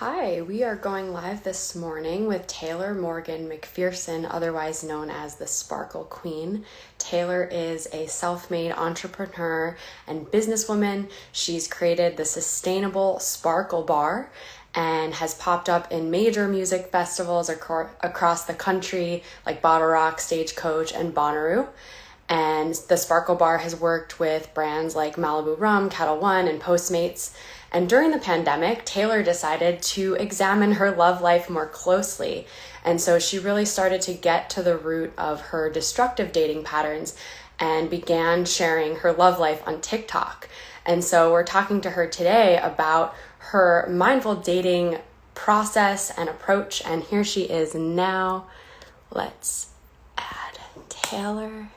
Hi, we are going live this morning with Taylor Morgan McPherson, otherwise known as the Sparkle Queen. Taylor is a self-made entrepreneur and businesswoman. She's created the sustainable Sparkle Bar and has popped up in major music festivals across the country like Bottle Rock, Stagecoach, and Bonnaroo. And the Sparkle Bar has worked with brands like Malibu Rum, Kettle One, and Postmates. And during the pandemic, Taylor decided to examine her love life more closely. And so she really started to get to the root of her destructive dating patterns and began sharing her love life on TikTok. And so we're talking to her today about her mindful dating process and approach. And here she is now. Let's add Taylor.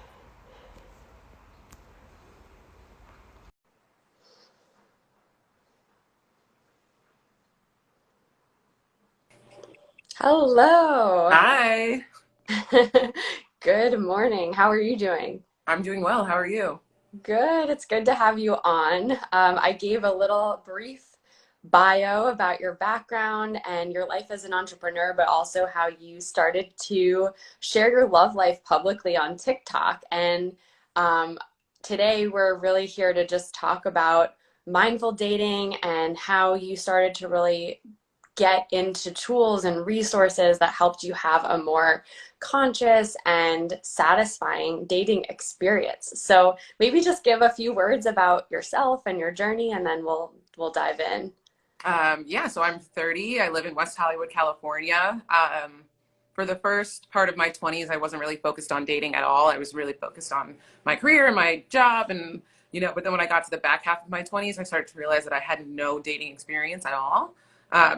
Hello. Hi, Good morning. How are you doing? I'm doing well. How are you? Good. It's good to have you on. I gave a little brief bio about your background and your life as an entrepreneur, but also how you started to share your love life publicly on TikTok. And um, today we're really here to just talk about mindful dating and how you started to really get into tools and resources that helped you have a more conscious and satisfying dating experience. So maybe just give a few words about yourself and your journey, and then we'll dive in. So I'm 30. I live in West Hollywood, California. For the first part of my 20s, I wasn't really focused on dating at all. I was really focused on my career and my job, and but then when I got to the back half of my 20s, I started to realize that I had no dating experience at all.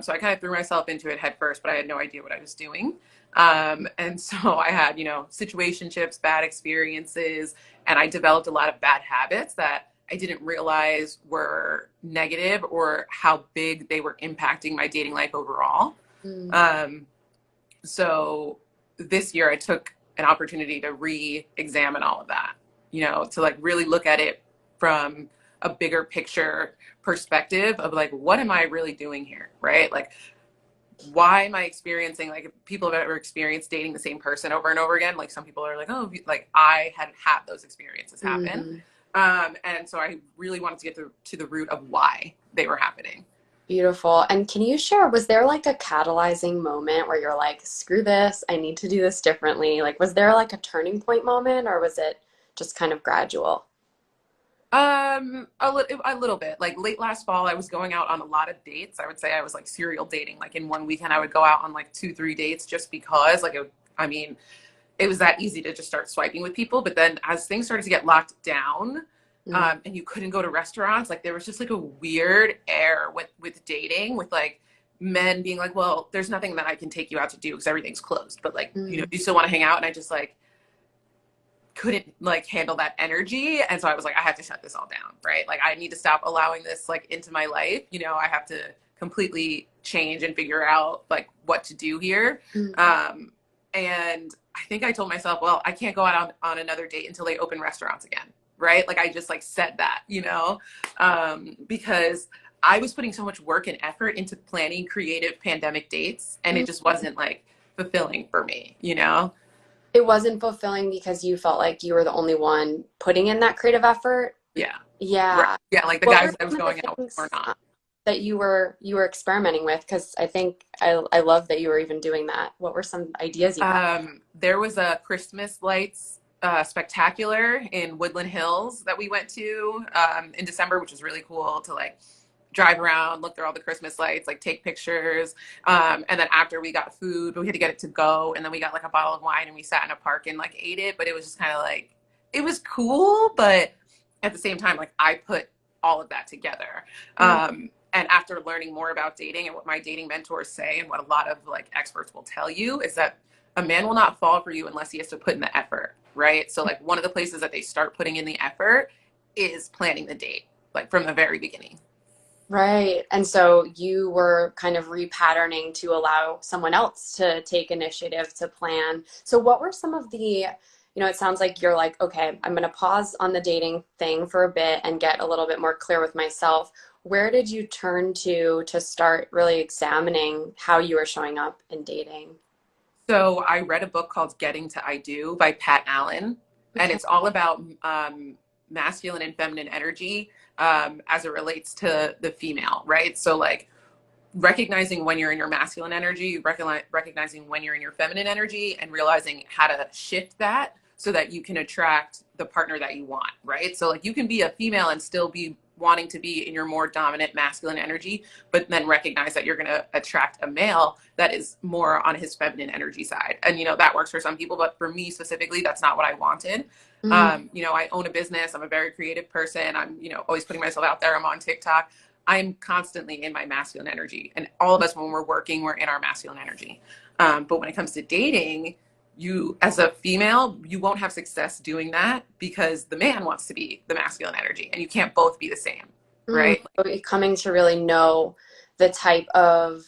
So I kind of threw myself into it head first, but I had no idea what I was doing. And so I had, situationships, bad experiences, and I developed a lot of bad habits that I didn't realize were negative or how big they were impacting my dating life overall. Mm. Um, so this year I took an opportunity to re-examine all of that, to like really look at it from a bigger picture perspective of like, what am I really doing here? Right? Like, why am I experiencing, like, if people have ever experienced dating the same person over and over again? Like, some people are like, oh, like I hadn't had those experiences happen. Mm. And so I really wanted to get to the root of why they were happening. Beautiful. And can you share, was there like a catalyzing moment where you're like, screw this, I need to do this differently? Like, was there like a turning point moment, or was it just kind of gradual? A little bit. Like late last fall, I was going out on a lot of dates. I would say I was like serial dating. Like in one weekend, I would go out on like two, three dates just because, like, I mean, it was that easy to just start swiping with people. But then as things started to get locked down, Mm. and you couldn't go to restaurants, like there was just like a weird air with dating, with like men being like, well, there's nothing that I can take you out to do because everything's closed. But like, Mm. you still want to hang out. And I just like couldn't like handle that energy. And so I was like, I have to shut this all down, right? Like I need to stop allowing this like into my life. I have to completely change and figure out like what to do here. Mm. And I think I told myself, well, I can't go out on another date until they open restaurants again. Right. Like I just like said that, because I was putting so much work and effort into planning creative pandemic dates, and it just wasn't like fulfilling for me. It wasn't fulfilling because you felt like you were the only one putting in that creative effort. Yeah. Right. Yeah. Yeah. Like the What were guys I was some of going the out with were things not. that you were experimenting with? Because I think I love that you were even doing that. What were some ideas you had? There was a Christmas lights spectacular in Woodland Hills that we went to in December, which was really cool to like drive around, look through all the Christmas lights, like take pictures. And then after we got food, but we had to get it to go. And then we got like a bottle of wine and we sat in a park and like ate it. But it was just kind of like, it was cool. But at the same time, like I put all of that together. Mm. And after learning more about dating and what my dating mentors say and what a lot of like experts will tell you is that a man will not fall for you unless he has to put in the effort, right? So like one of the places that they start putting in the effort is planning the date, like from the very beginning. Right. And so you were kind of repatterning to allow someone else to take initiative to plan. So what were some of it sounds like you're like, okay, I'm going to pause on the dating thing for a bit and get a little bit more clear with myself. where did you turn to start really examining how you were showing up in dating? So I read a book called Getting to I Do by Pat Allen, and Okay. it's all about masculine and feminine energy as it relates to the female, right? So like recognizing when you're in your masculine energy, recognizing when you're in your feminine energy, and realizing how to shift that so that you can attract the partner that you want, right? So like you can be a female and still be wanting to be in your more dominant masculine energy, but then recognize that you're going to attract a male that is more on his feminine energy side. And, that works for some people, but for me specifically, that's not what I wanted. Mm, I own a business. I'm a very creative person. I'm, always putting myself out there. I'm on TikTok. I'm constantly in my masculine energy. And all of us, when we're working, we're in our masculine energy. But when it comes to dating, you, as a female, you won't have success doing that because the man wants to be the masculine energy and you can't both be the same, right? so coming to really know the type of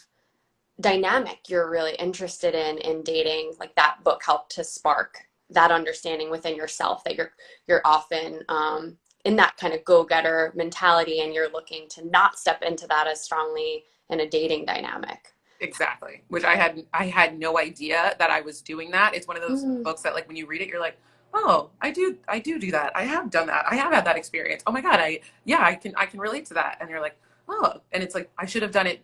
dynamic you're really interested in dating, like that book helped to spark that understanding within yourself that you're often in that kind of go-getter mentality and you're looking to not step into that as strongly in a dating dynamic. Exactly. Which I had no idea that I was doing that. It's one of those Mm, books that like when you read it, you're like, oh, I do that. I have done that. I have had that experience. Oh my God, I can relate to that. And you're like, oh, and it's like I should have done it,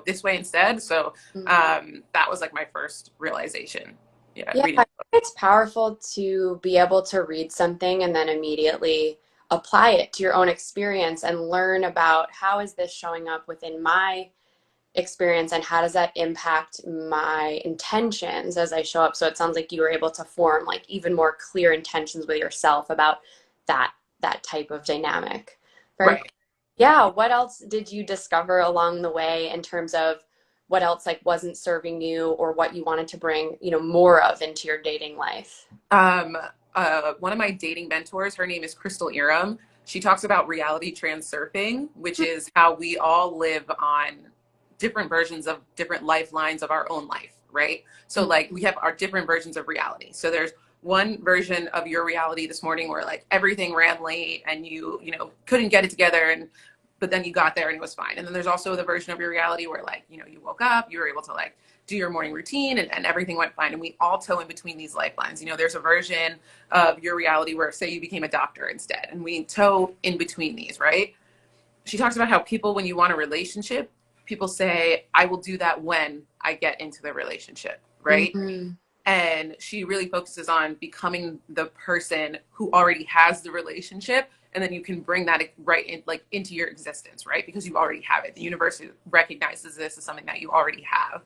this way instead. So mm. that was like my first realization. Yeah, Yeah, reading. I think it's powerful to be able to read something and then immediately apply it to your own experience and learn about how is this showing up within my experience and how does that impact my intentions as I show up. So it sounds like you were able to form like even more clear intentions with yourself about that that type of dynamic. Very cool. Right. Yeah, what else did you discover along the way in terms of what else like wasn't serving you or what you wanted to bring, more of into your dating life? Um, One of my dating mentors, her name is Crystal Iram. She talks about reality transurfing, which is how we all live on different versions of different lifelines of our own life, right? So, Mm, like, we have our different versions of reality. So, there's one version of your reality this morning where, like, everything ran late and couldn't get it together. But then you got there and it was fine. And then there's also the version of your reality where, like, you woke up, you were able to, like, do your morning routine and everything went fine. And we all toe in between these lifelines. There's a version of your reality where, say, you became a doctor instead, and we toe in between these, right? She talks about how people, when you want a relationship, people say, I will do that when I get into the relationship, right? mm, And she really focuses on becoming the person who already has the relationship, and then you can bring that right in, like, into your existence, right? Because you already have it. The universe recognizes this as something that you already have.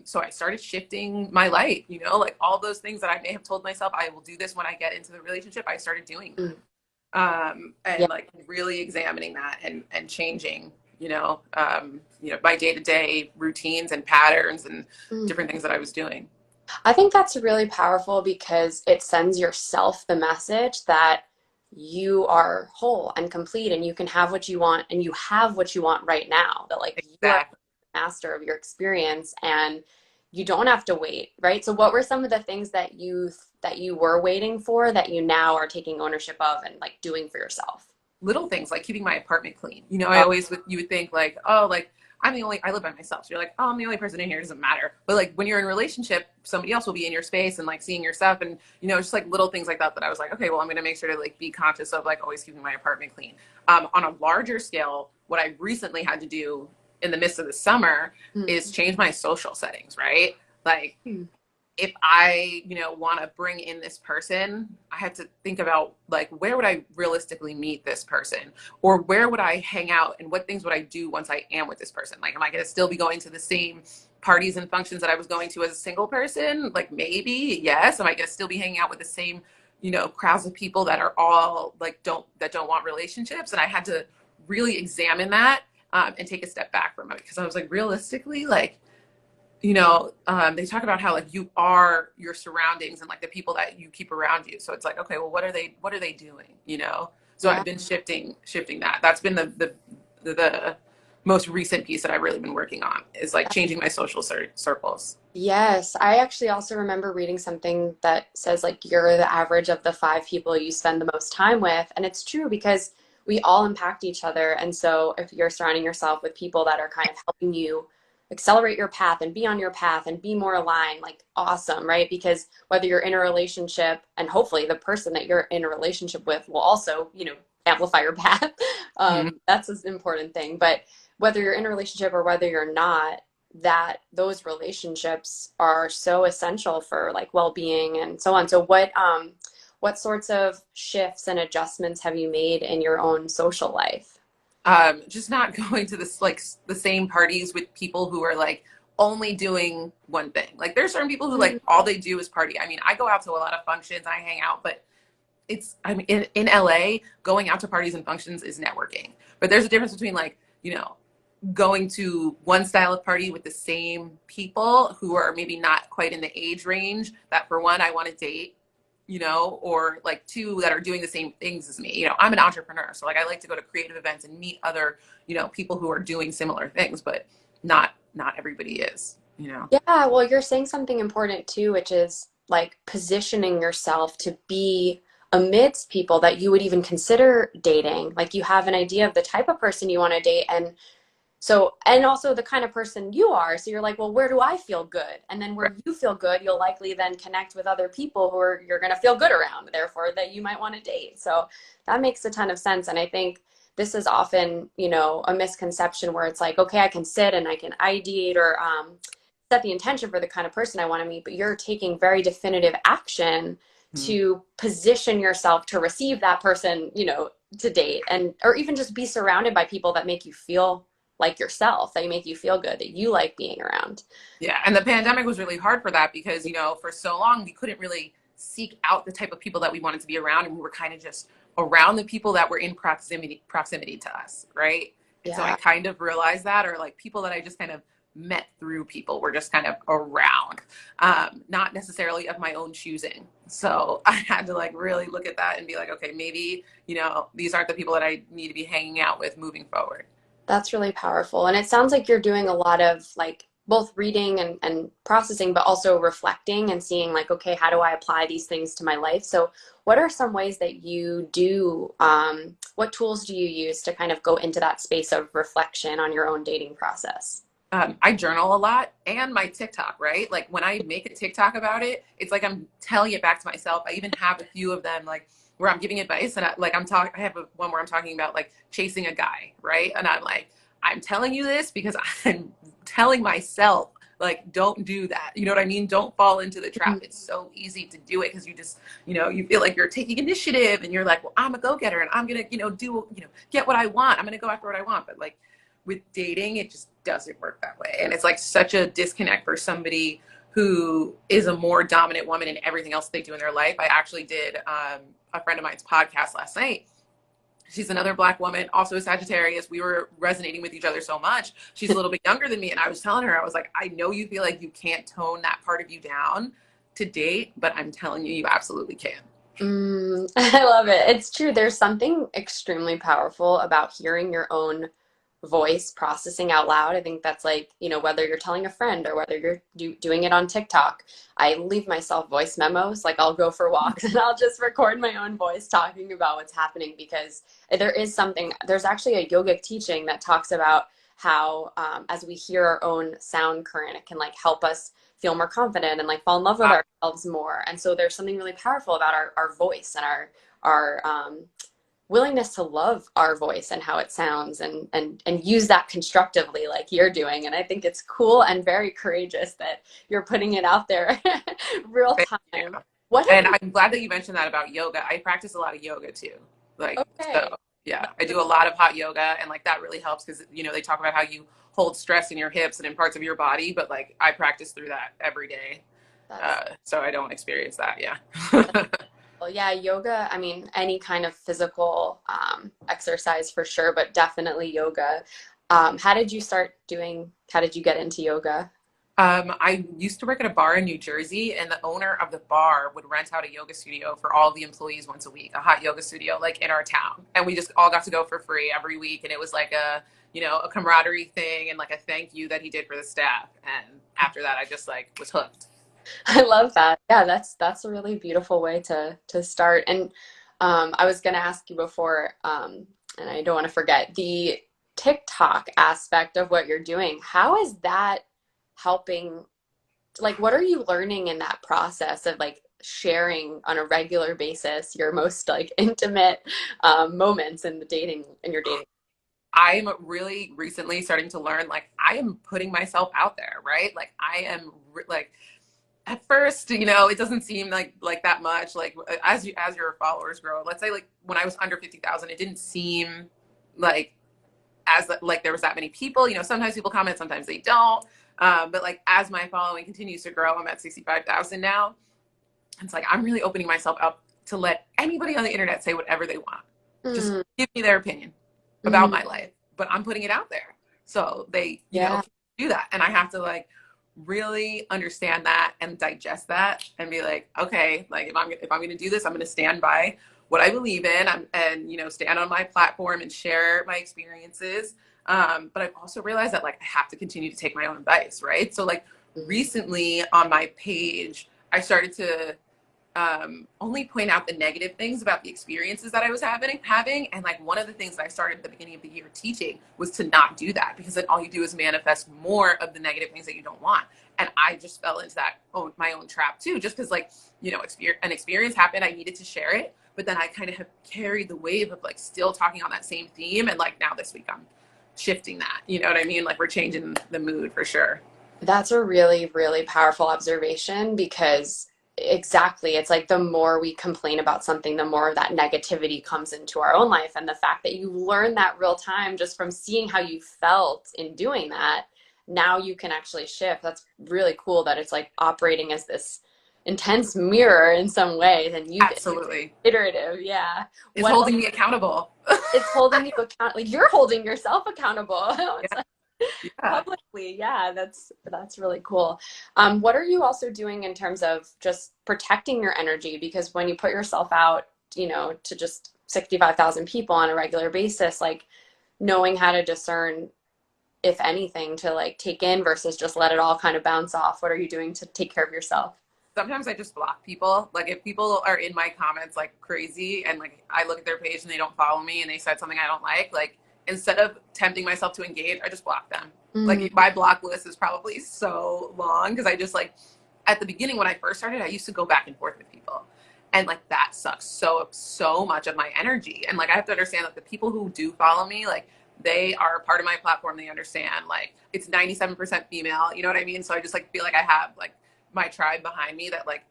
So I started shifting my life, like all those things that I may have told myself I will do this when I get into the relationship, I started doing mm. that. Yeah. And like really examining that and changing, my day-to-day routines and patterns and Mm. different things that I was doing. I think that's really powerful because it sends yourself the message that you are whole and complete and you can have what you want and you have what you want right now. That like you are Exactly. the master of your experience and you don't have to wait, right? So what were some of the things that you were waiting for that you now are taking ownership of and like doing for yourself? Little things like keeping my apartment clean. I always you would think like, oh, like I live by myself. So you're like, oh, I'm the only person in here. It doesn't matter. But like when you're in a relationship, somebody else will be in your space and like seeing your stuff. And, just like little things like that, that I was like, okay, well, I'm going to make sure to like be conscious of like always keeping my apartment clean. On a larger scale, what I recently had to do in the midst of the summer Mm, is change my social settings, right? Like mm, if I, want to bring in this person, I had to think about like where would I realistically meet this person, or where would I hang out, and what things would I do once I am with this person? Like, am I going to still be going to the same parties and functions that I was going to as a single person? Like, maybe yes. Am I going to still be hanging out with the same, crowds of people that are all like don't want relationships? And I had to really examine that and take a step back from it because I was like, realistically, like they talk about how like you are your surroundings and like the people that you keep around you. So it's like, okay, well, what are they doing? So yeah. I've been shifting that. That's been the most recent piece that I've really been working on is like changing my social circles. Yes, I actually also remember reading something that says like you're the average of the five people you spend the most time with. And it's true because we all impact each other. And so if you're surrounding yourself with people that are kind of helping you accelerate your path and be on your path and be more aligned, like awesome, right? Because whether you're in a relationship, and hopefully the person that you're in a relationship with will also, amplify your path. Mhm. That's an important thing. But whether you're in a relationship or whether you're not, that those relationships are so essential for like well-being and so on. So what sorts of shifts and adjustments have you made in your own social life? Just not going to this like the same parties with people who are like only doing one thing. Like there's certain people who like all they do is party. I mean, I go out to a lot of functions, I hang out, but I mean in LA, going out to parties and functions is networking. But there's a difference between like, going to one style of party with the same people who are maybe not quite in the age range that for one I want to date, or like two that are doing the same things as me. I'm an entrepreneur, so like I like to go to creative events and meet other, people who are doing similar things, but not everybody is. Yeah, well, you're saying something important too, which is like positioning yourself to be amidst people that you would even consider dating. Like you have an idea of the type of person you want to date, and also the kind of person you are. So you're like, well, where do I feel good? And then Right. where you feel good, you'll likely then connect with other people you're going to feel good around, therefore that you might want to date. So that makes a ton of sense. And I think this is often, a misconception where it's like, okay, I can sit and I can ideate or set the intention for the kind of person I want to meet, but you're taking very definitive action Mhm. to position yourself to receive that person, to date and or even just be surrounded by people that make you feel like yourself, that make you feel good, that you like being around. Yeah, and the pandemic was really hard for that because, for so long we couldn't really seek out the type of people that we wanted to be around, and we were kind of just around the people that were in proximity to us, right? And so I Yeah. kind of realized that, or like people that I just kind of met through people were just kind of around, not necessarily of my own choosing. So I had to like really look at that and be like, okay, maybe, these aren't the people that I need to be hanging out with moving forward. That's really powerful. And it sounds like you're doing a lot of like both reading and processing, but also reflecting and seeing like, okay, how do I apply these things to my life? So what are some ways that you do, what tools do you use to kind of go into that space of reflection on your own dating process? I journal a lot, and my TikTok, right? Like when I make a TikTok about it, it's like I'm telling it back to myself. I even have a few of them like where I'm giving advice, and I have one where I'm talking about like chasing a guy, right? And I'm like, I'm telling you this because I'm telling myself like don't do that. You know what I mean? Don't fall into the trap. It's so easy to do it because you just, you feel like you're taking initiative and you're like, well, I'm a go-getter and I'm gonna, do, get what I want. I'm gonna go after what I want. But like with dating, it just doesn't work that way. And it's like such a disconnect for somebody who is a more dominant woman in everything else they do in their life. I actually did a friend of mine's podcast last night. She's another Black woman, also a Sagittarius. We were resonating with each other so much. She's a little bit younger than me. And I was telling her, I was like, I know you feel like you can't tone that part of you down to date, but I'm telling you, you absolutely can. I love it. It's true. There's something extremely powerful about hearing your own voice processing out loud. I think that's like, whether you're telling a friend or whether you're doing it on TikTok. I leave myself voice memos. Like I'll go for walks and I'll just record my own voice talking about what's happening because there's actually a yogic teaching that talks about how as we hear our own sound current, it can like help us feel more confident and like fall in love with ourselves more. And so there's something really powerful about our voice and our willingness to love our voice and how it sounds and use that constructively like you're doing. And I think it's cool and very courageous that you're putting it out there real Thank time. you. What have And you I'm glad that you mentioned that about yoga. I practice a lot of yoga too. Like, okay. so yeah, I do a lot of hot yoga, and like that really helps because, they talk about how you hold stress in your hips and in parts of your body, but like I practice through that every day. That's So I don't experience that. Yeah. well, yeah, yoga, I mean, any kind of physical exercise for sure, but definitely yoga. How did you get into yoga? I used to work at a bar in New Jersey, and the owner of the bar would rent out a yoga studio for all the employees once a week, a hot yoga studio, like in our town. And we just all got to go for free every week. And it was like a camaraderie thing and like a thank you that he did for the staff. And after that, I just like was hooked. I love that. Yeah, that's a really beautiful way to start. And I was going to ask you before, and I don't want to forget the TikTok aspect of what you're doing. How is that helping? Like, what are you learning in that process of like sharing on a regular basis your most like intimate moments in the dating in your dating? I'm really recently starting to learn like I am putting myself out there, right? Like I am like at first, it doesn't seem like that much. Like as your followers grow, let's say like when I was under 50,000, it didn't seem like as like there was that many people. Sometimes people comment, sometimes they don't. But like as my following continues to grow, I'm at 65,000 now. It's like I'm really opening myself up to let anybody on the internet say whatever they want. Just Mm, give me their opinion about mm, my life, but I'm putting it out there. So they, yeah. do that. And I have to like really understand that and digest that and be like, okay, like if I'm going to do this, I'm going to stand by what I believe in and stand on my platform and share my experiences. But I've also realized that like I have to continue to take my own advice, right? So like Mm, recently on my page, I started to only point out the negative things about the experiences that I was having. And like one of the things that I started at the beginning of the year teaching was to not do that, because then all you do is manifest more of the negative things that you don't want. And I just fell into that my own trap too, just because like, an experience happened, I needed to share it. But then I kind of have carried the wave of like still talking on that same theme. And like now this week I'm shifting that, you know what I mean? Like we're changing the mood for sure. that's a really, really powerful observation because exactly, it's like the more we complain about something, the more of that negativity comes into our own life. And the fact that you learn that real time just from seeing how you felt in doing that, now you can actually shift. That's really cool that it's like operating as this intense mirror in some ways, and you get Absolutely. iterative. Yeah. It's What else? holding me accountable. It's holding you account, like you're holding yourself accountable. It's Yeah. like Yeah. publicly. Yeah, that's really cool. What are you also doing in terms of just protecting your energy? Because when you put yourself out, to just 65,000 people on a regular basis, like knowing how to discern, if anything, to like take in versus just let it all kind of bounce off. What are you doing to take care of yourself? Sometimes I just block people. Like if people are in my comments like crazy and like I look at their page and they don't follow me and they said something I don't like instead of tempting myself to engage, I just block them. Mm, Like my block list is probably so long because I just like at the beginning when I first started, I used to go back and forth with people. And like that sucks so much of my energy. And like I have to understand that the people who do follow me, like they are part of my platform. They understand like it's 97% female, you know what I mean? So I just like feel like I have like my tribe behind me that like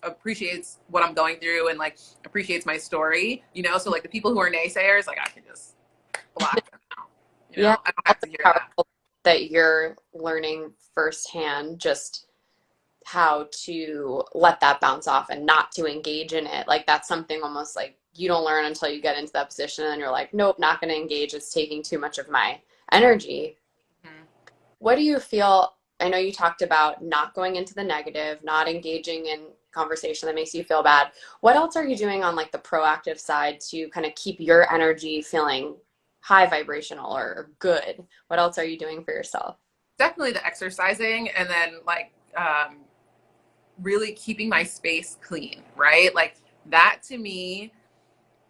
appreciates what I'm going through and like appreciates my story, so like the people who are naysayers, like I can just block them out. yeah, I don't have also to hear that. powerful that you're learning firsthand just how to let that bounce off and not to engage in it. Like that's something almost like you don't learn until you get into that position and you're like, nope, not going to engage. It's taking too much of my energy. Mhm. What do you feel? I know you talked about not going into the negative, not engaging in conversation that makes you feel bad. What else are you doing on like the proactive side to kind of keep your energy feeling high vibrational or good? What else are you doing for yourself? Definitely the exercising and then like really keeping my space clean, right? Like that to me,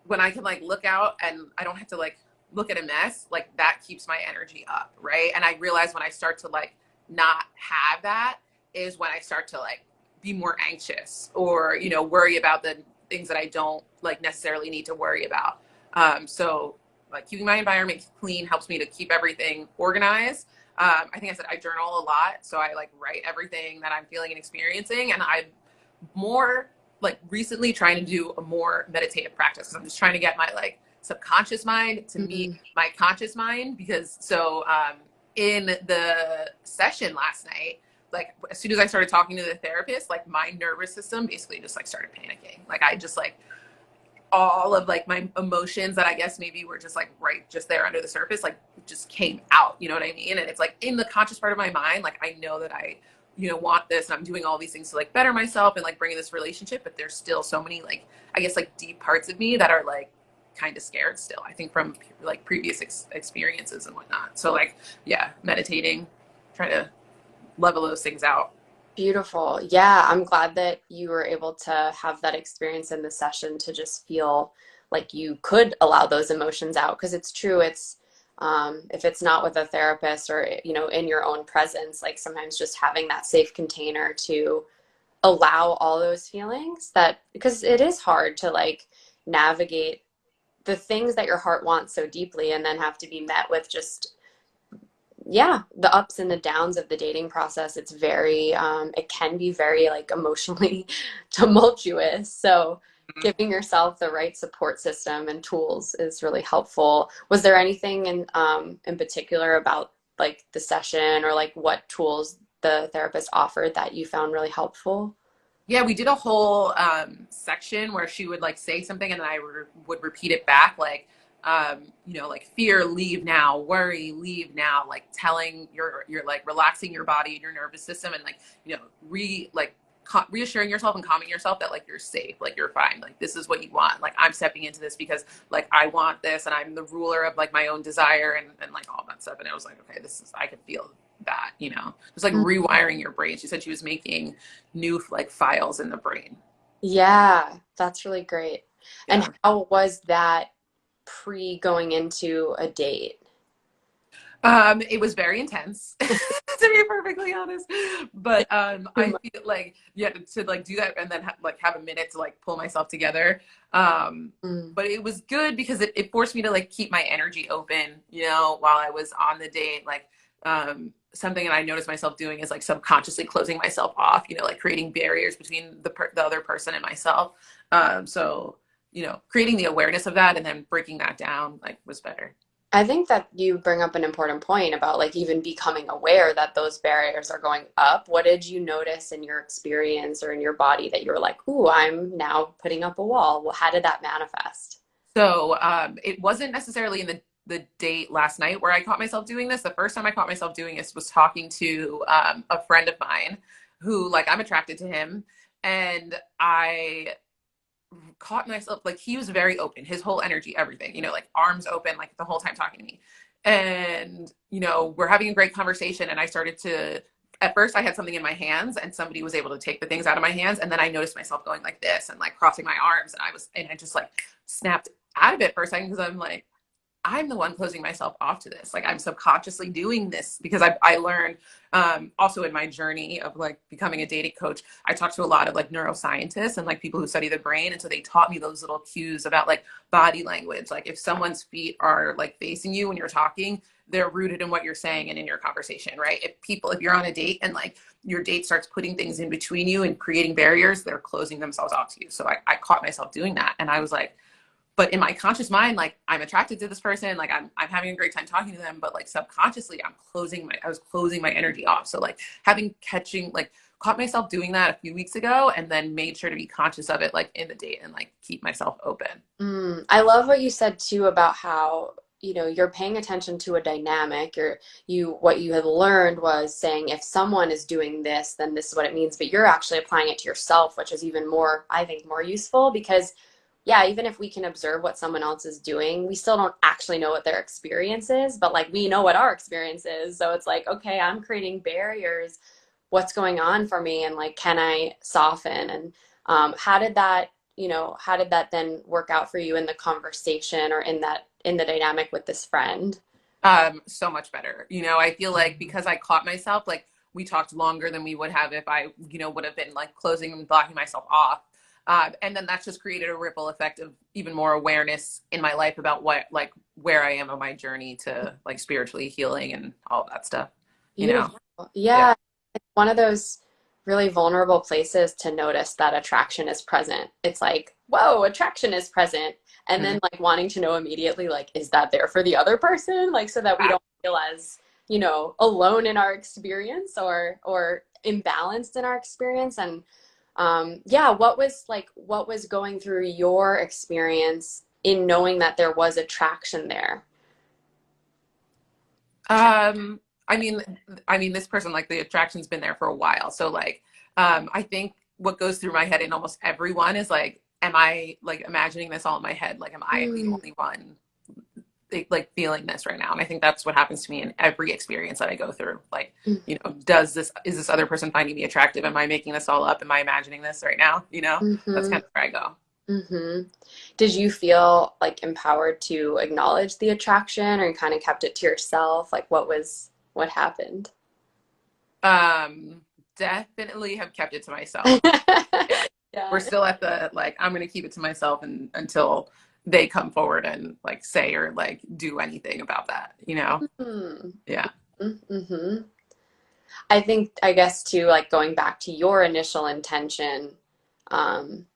when I can like look out and I don't have to like look at a mess, like that keeps my energy up, right? And I realize when I start to like not have that is when I start to like be more anxious or, worry about the things that I don't like necessarily need to worry about. So like keeping my environment clean helps me to keep everything organized. I think I said I journal a lot. So I like write everything that I'm feeling and experiencing. And I'm more like recently trying to do a more meditative practice because I'm just trying to get my like subconscious mind to meet Mm, my conscious mind. Because in the session last night, like as soon as I started talking to the therapist, like my nervous system basically just like started panicking. Like I just like all of like my emotions that I guess maybe were just like right just there under the surface, like just came out, you know what I mean? And it's like in the conscious part of my mind, like I know that I, want this and I'm doing all these things to like better myself and like bring in this relationship, but there's still so many like, I guess like deep parts of me that are like kind of scared still, I think from like previous experiences and whatnot. So like, yeah, meditating, try to level those things out. beautiful. Yeah, I'm glad that you were able to have that experience in the session to just feel like you could allow those emotions out. Because it's true, it's if it's not with a therapist or in your own presence, like sometimes just having that safe container to allow all those feelings, that because it is hard to like navigate the things that your heart wants so deeply and then have to be met with just yeah, the ups and the downs of the dating process. It's very it can be very like emotionally tumultuous. So giving yourself the right support system and tools is really helpful. Was there anything in particular about like the session or like what tools the therapist offered that you found really helpful? Yeah, we did a whole section where she would like say something and then would repeat it back, like, like fear, leave now, worry, leave now, like telling you're like relaxing your body and your nervous system and like, reassuring yourself and calming yourself that like you're safe, like you're fine, like this is what you want. Like I'm stepping into this because like I want this and I'm the ruler of like my own desire and like all that stuff. And I was like, okay, I could feel that, just like rewiring your brain. She said she was making new like files in the brain. Yeah, that's really great. And Yeah. how was that pre going into a date? It was very intense, to be perfectly honest. But I feel like yeah, to like do that and then like have a minute to like pull myself together. Mm. But it was good because it forced me to like keep my energy open, while I was on the date. Like something that I noticed myself doing is like subconsciously closing myself off, like creating barriers between the other person and myself. So creating the awareness of that and then breaking that down like was better. I think that you bring up an important point about like even becoming aware that those barriers are going up. What did you notice in your experience or in your body that you were like, ooh, I'm now putting up a wall? Well, how did that manifest? So it wasn't necessarily in the date last night where I caught myself doing this. The first time I caught myself doing this was talking to a friend of mine who, like, I'm attracted to him. And I caught myself, like, he was very open, his whole energy, everything, like arms open, like the whole time talking to me. And, we're having a great conversation. And I started to, at first I had something in my hands and somebody was able to take the things out of my hands. And then I noticed myself going like this and like crossing my arms. And I just like snapped out of it for a second because I'm like, I'm the one closing myself off to this. Like I'm subconsciously doing this because I learned also in my journey of like becoming a dating coach, I talked to a lot of like neuroscientists and like people who study the brain. And so they taught me those little cues about like body language. Like if someone's feet are like facing you when you're talking, they're rooted in what you're saying and in your conversation, right? If you're on a date and like your date starts putting things in between you and creating barriers, they're closing themselves off to you. So I caught myself doing that. And I was like, but in my conscious mind, like I'm attracted to this person, like I'm having a great time talking to them, but like subconsciously I was closing my energy off. So like caught myself doing that a few weeks ago and then made sure to be conscious of it like in the date and like keep myself open. I love what you said too about how, you're paying attention to a dynamic. What you had learned was saying if someone is doing this, then this is what it means, but you're actually applying it to yourself, which is even more, I think, more useful because yeah, even if we can observe what someone else is doing, we still don't actually know what their experience is, but like we know what our experience is. So it's like, okay, I'm creating barriers. What's going on for me? And like, can I soften? And how did that then work out for you in the conversation or in the dynamic with this friend? So much better. I feel like because I caught myself, like we talked longer than we would have if I, would have been like closing and blocking myself off. And then that's just created a ripple effect of even more awareness in my life about where I am on my journey to like spiritually healing and all that stuff, you know? Beautiful. Yeah. Yeah, it's one of those really vulnerable places to notice that attraction is present. It's like, whoa, attraction is present. And Mhm. then like wanting to know immediately, like, is that there for the other person? Like so that we don't feel as, alone in our experience or imbalanced in our experience. And yeah, what was going through your experience in knowing that there was attraction there? Um, I mean, this person, like the attraction's been there for a while. So like, I think what goes through my head in almost everyone is like, am I like imagining this all in my head? Like, am I the Mm, only one like feeling this right now? And I think that's what happens to me in every experience that I go through. Like, is this other person finding me attractive? Am I making this all up? Am I imagining this right now? That's mm-hmm. kind of where I go. Hmm. Did you feel like empowered to acknowledge the attraction, or you kind of kept it to yourself? Like, what happened? Um, Definitely have kept it to myself. Yeah. We're Yeah. still at the like I'm gonna keep it to myself and until they come forward and like say or like do anything about that, you know? Hmm. Yeah. Hmm. I think, I guess, too, like going back to your initial intention, um,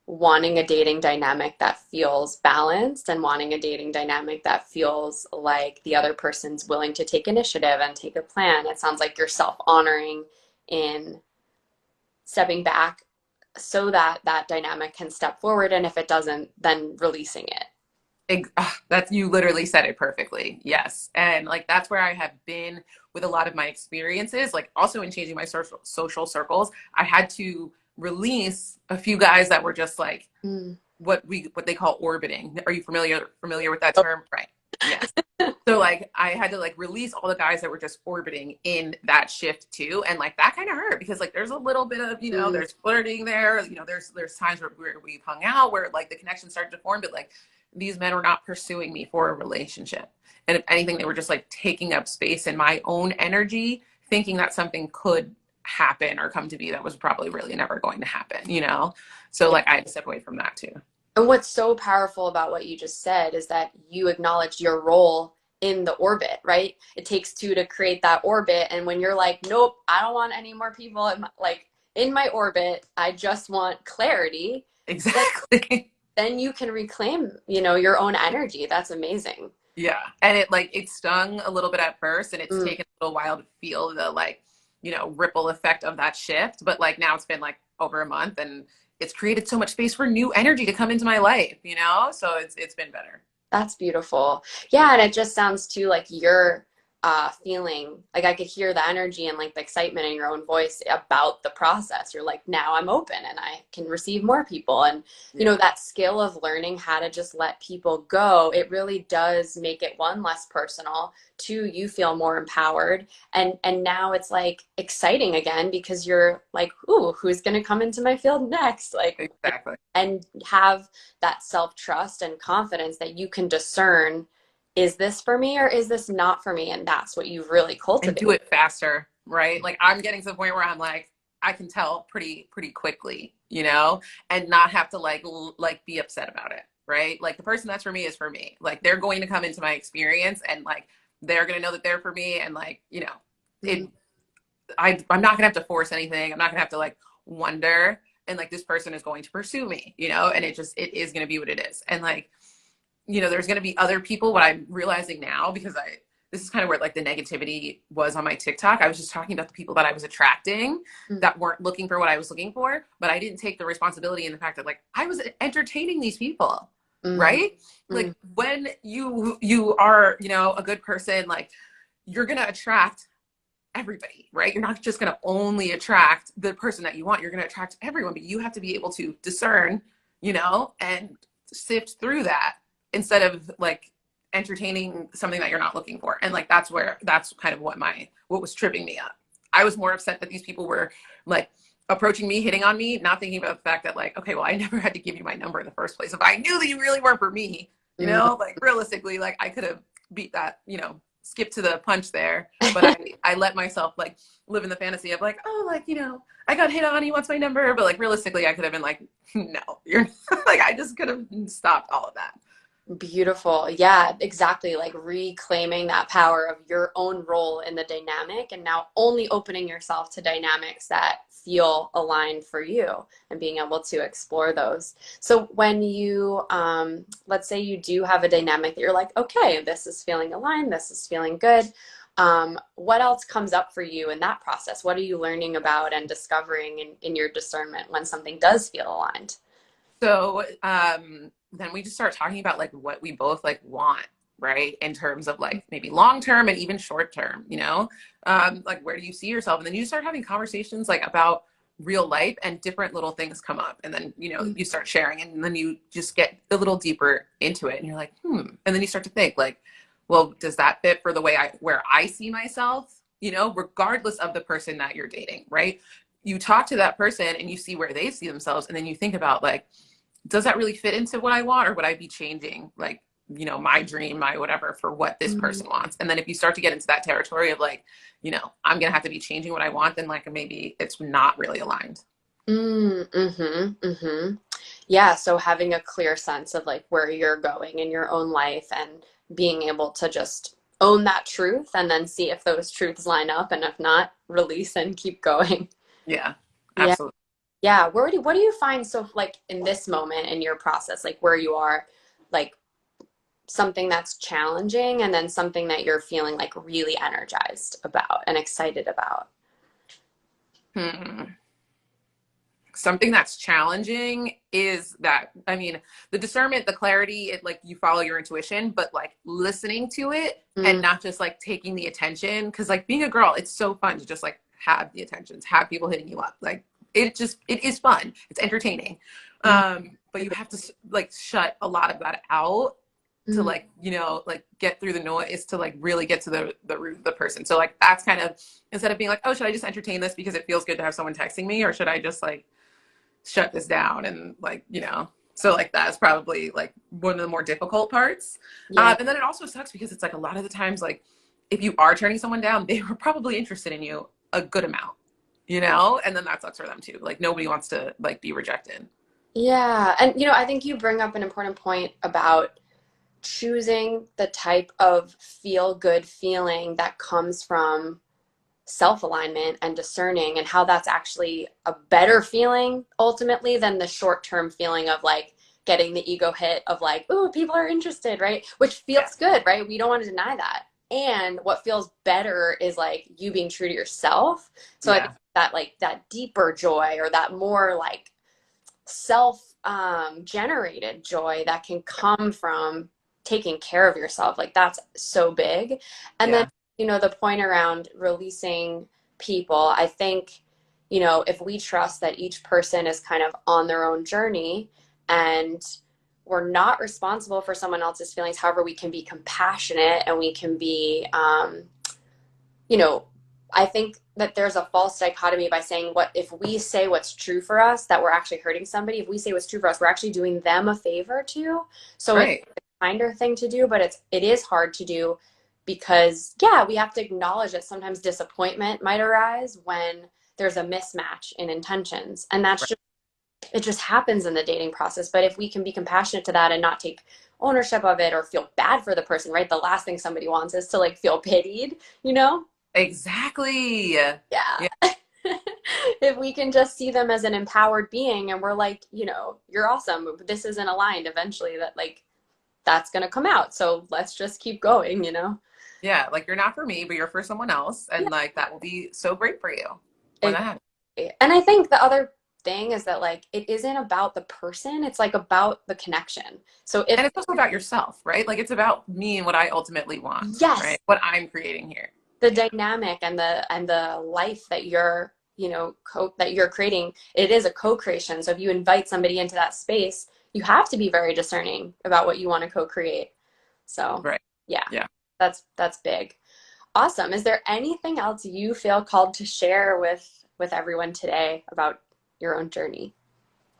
wanting a dating dynamic that feels balanced and wanting a dating dynamic that feels like the other person's willing to take initiative and take a plan. It sounds like you're self-honoring in stepping back so that that dynamic can step forward, and if it doesn't, then releasing it. That's you literally said it perfectly. Yes. And like that's where I have been with a lot of my experiences, like also in changing my social circles. I had to release a few guys that were just like Mm. what they call orbiting. Are you familiar with that term? Right. Yes. So like I had to like release all the guys that were just orbiting in that shift too. And like that kind of hurt because like there's a little bit of, Mm. there's flirting there, there's times where we've hung out where like the connection started to form, but like these men were not pursuing me for a relationship. And if anything, they were just like taking up space in my own energy, thinking that something could happen or come to be that was probably really never going to happen. So Yeah. like I had to step away from that too. And what's so powerful about what you just said is that you acknowledged your role in the orbit, right? It takes two to create that orbit. And when you're like, nope, I don't want any more people in my orbit, I just want clarity, then, Exactly. then you can reclaim, your own energy. That's amazing. Yeah. And it stung a little bit at first and it's Mm. taken a little while to feel the like, ripple effect of that shift. But like now it's been like over a month and it's created so much space for new energy to come into my life. So it's been better. That's beautiful. Yeah, and it just sounds too like you're feeling like I could hear the energy and like the excitement in your own voice about the process. You're like, now I'm open and I can receive more people. And Yeah. that skill of learning how to just let people go, it really does make it, one, less personal, two, you feel more empowered. And now it's like exciting again because you're like, ooh, who's gonna come into my field next? Like, Exactly. and have that self trust and confidence that you can discern, is this for me or is this not for me? And that's what you've really And do cultivated. it faster, right? Like I'm getting to the point where I'm like, I can tell pretty quickly, and not have to like be upset about it, right? Like the person that's for me is for me. Like they're going to come into my experience and like they're going to know that they're for me and like, Mm-hmm. it I'm not gonna have to force anything. I'm not gonna have to like wonder and like this person is going to pursue me, and it is gonna be what it is. And like, there's gonna be other people. What I'm realizing now, because this is kind of where like the negativity was on my TikTok. I was just talking about the people that I was attracting that weren't looking for what I was looking for, but I didn't take the responsibility in the fact that like I was entertaining these people, Mm-hmm. right? Like when you are, a good person, like you're gonna attract everybody, right? You're not just going to only attract the person that you want. You're going to attract everyone, but you have to be able to discern, and sift through that instead of like entertaining something that you're not looking for. And like that's kind of what was tripping me up. I was more upset that these people were like approaching me, hitting on me, not thinking about the fact that like, okay, well, I never had to give you my number in the first place. If I knew that you really weren't for me, Mm-hmm. like realistically, like I could have beat that, skip to the punch there, but I let myself like live in the fantasy of like, oh, like, I got hit on, he wants my number, but like realistically I could have been like, no, you're like I just could have stopped all of that. Beautiful. Yeah, exactly. Like reclaiming that power of your own role in the dynamic and now only opening yourself to dynamics that feel aligned for you and being able to explore those. So when you, let's say you do have a dynamic that you're like, okay, this is feeling aligned, this is feeling good. What else comes up for you in that process? What are you learning about and discovering in your discernment when something does feel aligned? So then we just start talking about like what we both like want, right? In terms of like maybe long term and even short term, like where do you see yourself? And then you start having conversations like about real life and different little things come up. And then, you start sharing and then you just get a little deeper into it and you're like, And then you start to think like, well, does that fit for the way where I see myself, regardless of the person that you're dating, right? You talk to that person and you see where they see themselves and then you think about like does that really fit into what I want, or would I be changing like, my dream, my whatever for what this person wants? And then if you start to get into that territory of like, I'm going to have to be changing what I want, then like maybe it's not really aligned. Yeah, so having a clear sense of like where you're going in your own life and being able to just own that truth and then see if those truths line up, and if not, release and keep going. Yeah, Yeah. absolutely. Yeah. What do you find so like in this moment in your process, like where you are, like something that's challenging and then something that you're feeling like really energized about and excited about? Hmm. Something that's challenging is that, I mean, the discernment, the clarity, it like you follow your intuition, but like listening to it and Mm, not just like taking the attention. Cause like being a girl, it's so fun to just like have the attentions, have people hitting you up. Like it is fun. It's entertaining. mm, But you have to like shut a lot of that out to mm. like, like get through the noise to like really get to the root of the person. So like that's kind of, instead of being like, oh, should I just entertain this because it feels good to have someone texting me, or should I just like shut this down and like, so like that's probably like one of the more difficult parts. Yeah. And then it also sucks because it's like a lot of the times, like if you are turning someone down, they were probably interested in you a good amount, and then that sucks for them too. Like nobody wants to like be rejected. Yeah. And I think you bring up an important point about choosing the type of feel good feeling that comes from self alignment and discerning, and how that's actually a better feeling ultimately than the short term feeling of like getting the ego hit of like, oh, people are interested, right? Which Yeah. feels good, right? We don't want to deny that. And what feels better is like you being true to yourself. So I think Yeah. that like that deeper joy, or that more like self generated joy that can come from taking care of yourself, like that's so big. And then Yeah. the point around releasing people, I think if we trust that each person is kind of on their own journey, and we're not responsible for someone else's feelings, however we can be compassionate and we can be you know, I think that there's a false dichotomy by saying, what if we say what's true for us, that we're actually hurting somebody. If we say what's true for us, we're actually doing them a favor too. So it's Right. a kinder thing to do, but it is hard to do because yeah, we have to acknowledge that sometimes disappointment might arise when there's a mismatch in intentions. And that's Right. just it just happens in the dating process. But if we can be compassionate to that and not take ownership of it or feel bad for the person, right? The last thing somebody wants is to like feel pitied, you know? Exactly. Yeah. Yeah. If we can just see them as an empowered being and we're like, you're awesome. This isn't aligned eventually, that like that's going to come out. So let's just keep going. Yeah. Like you're not for me, but you're for someone else. Yeah. And like that will be so great for you when that happens. Exactly. And I think the other thing is that like it isn't about the person, it's like about the connection. So And if it's also about yourself, right? Like it's about me and what I ultimately want, yes, right? What I'm creating here. the Yeah. dynamic and the life that you're that you're creating, it is a co-creation. So if you invite somebody into that space, you have to be very discerning about what you want to co-create. So Right. yeah, Yeah. that's big. Awesome. Is there anything else you feel called to share with everyone today about your own journey?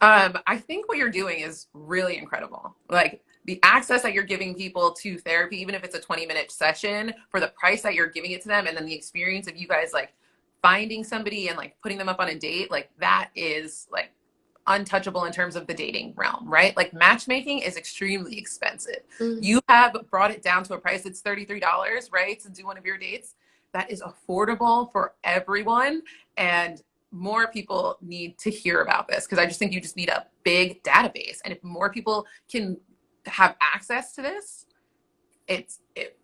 I think what you're doing is really incredible. Like the access that you're giving people to therapy, even if it's a 20-minute session, for the price that you're giving it to them, and then the experience of you guys like finding somebody and like putting them up on a date, like that is like untouchable in terms of the dating realm, right? Like matchmaking is extremely expensive. Mm, You have brought it down to a price that's $33, right? To do one of your dates. That is affordable for everyone. And more people need to hear about this because I just think you just need a big database. And if more people can have access to this,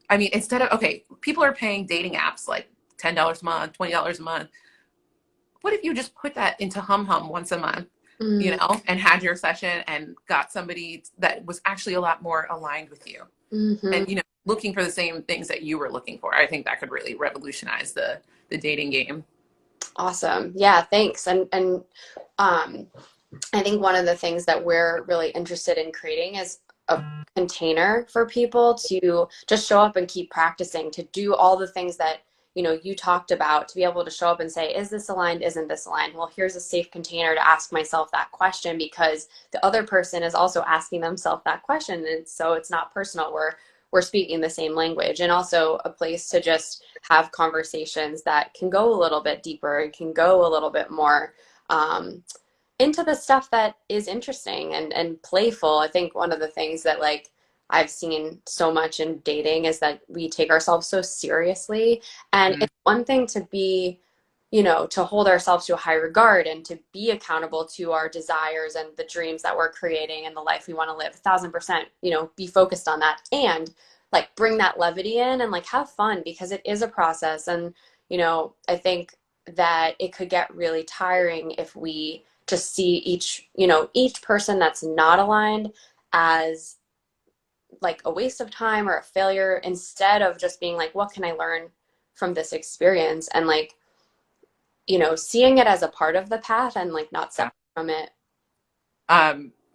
I mean, instead of, okay, people are paying dating apps like $10 a month, $20 a month. What if you just put that into Hum Hum once a month, mm, and had your session and got somebody that was actually a lot more aligned with you mhm. and, looking for the same things that you were looking for? I think that could really revolutionize the dating game. Awesome. Yeah, thanks. And um I think one of the things that we're really interested in creating is a container for people to just show up and keep practicing, to do all the things that you talked about, to be able to show up and say, is this aligned? Isn't this aligned? Well, here's a safe container to ask myself that question, because the other person is also asking themselves that question. And so it's not personal. We're speaking the same language, and also a place to just have conversations that can go a little bit deeper and can go a little bit more um, into the stuff that is interesting and playful. I think one of the things that like I've seen so much in dating is that we take ourselves so seriously. And Mm, it's one thing to be, to hold ourselves to a high regard and to be accountable to our desires and the dreams that we're creating and the life we want to live. 1,000%, be focused on that and like bring that levity in and like have fun, because it is a process. And, I think that it could get really tiring if we just see each person that's not aligned as like a waste of time or a failure, instead of just being like, what can I learn from this experience? And like, seeing it as a part of the path and like not yeah. separate from it.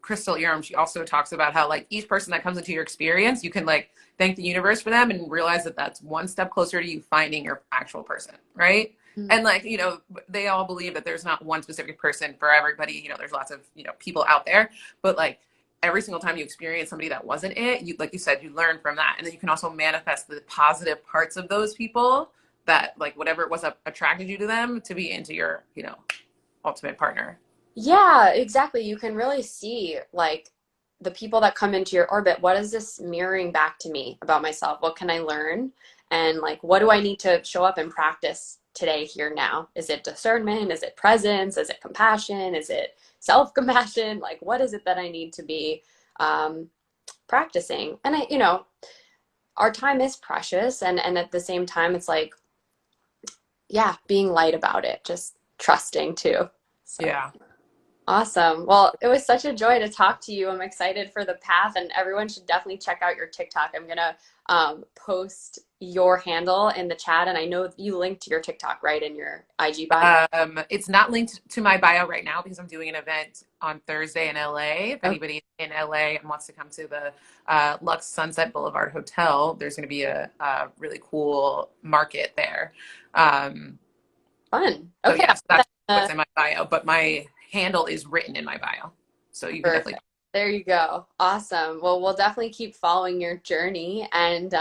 Crystal Earham, she also talks about how like each person that comes into your experience, you can like thank the universe for them and realize that that's one step closer to you finding your actual person, right? Mm. And like, they all believe that there's not one specific person for everybody. There's lots of, people out there, but like every single time you experience somebody that wasn't it, you, like you said, you learn from that. And then you can also manifest the positive parts of those people, that like whatever it was that attracted you to them, to be into your, ultimate partner. Yeah, exactly. You can really see like the people that come into your orbit. What is this mirroring back to me about myself? What can I learn? And like, what do I need to show up and practice today, here, now? Is it discernment? Is it presence? Is it compassion? Is it self-compassion? Like, what is it that I need to be um, practicing? And our time is precious. And at the same time, it's like, yeah, being light about it, just trusting too. So. Yeah. Awesome. Well, it was such a joy to talk to you. I'm excited for the path, and everyone should definitely check out your TikTok. I'm gonna post your handle in the chat, and I know you linked your TikTok right in your IG bio. It's not linked to my bio right now because I'm doing an event on Thursday in LA. If Oh, anybody in LA and wants to come to the Lux Sunset Boulevard Hotel, there's going to be a really cool market there. Um, fun. so Okay, yes, I'll put that's that what's in my bio, but my handle is written in my bio, so you can definitely. perfect. There you go. Awesome. Well, we'll definitely keep following your journey, and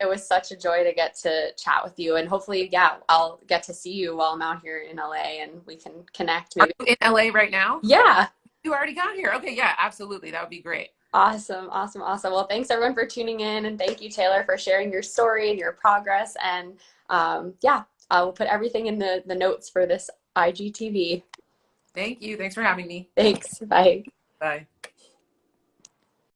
it was such a joy to get to chat with you. And hopefully, yeah, I'll get to see you while I'm out here in LA, and we can connect. Are Maybe. you in LA right now? Yeah. You already got here. Okay, yeah, absolutely. That would be great. Awesome, awesome, awesome. Well, thanks everyone for tuning in, and thank you, Taylor, for sharing your story and your progress. And yeah, I will put everything in the notes for this IGTV. Thank you. Thanks for having me. Thanks. Bye. Bye.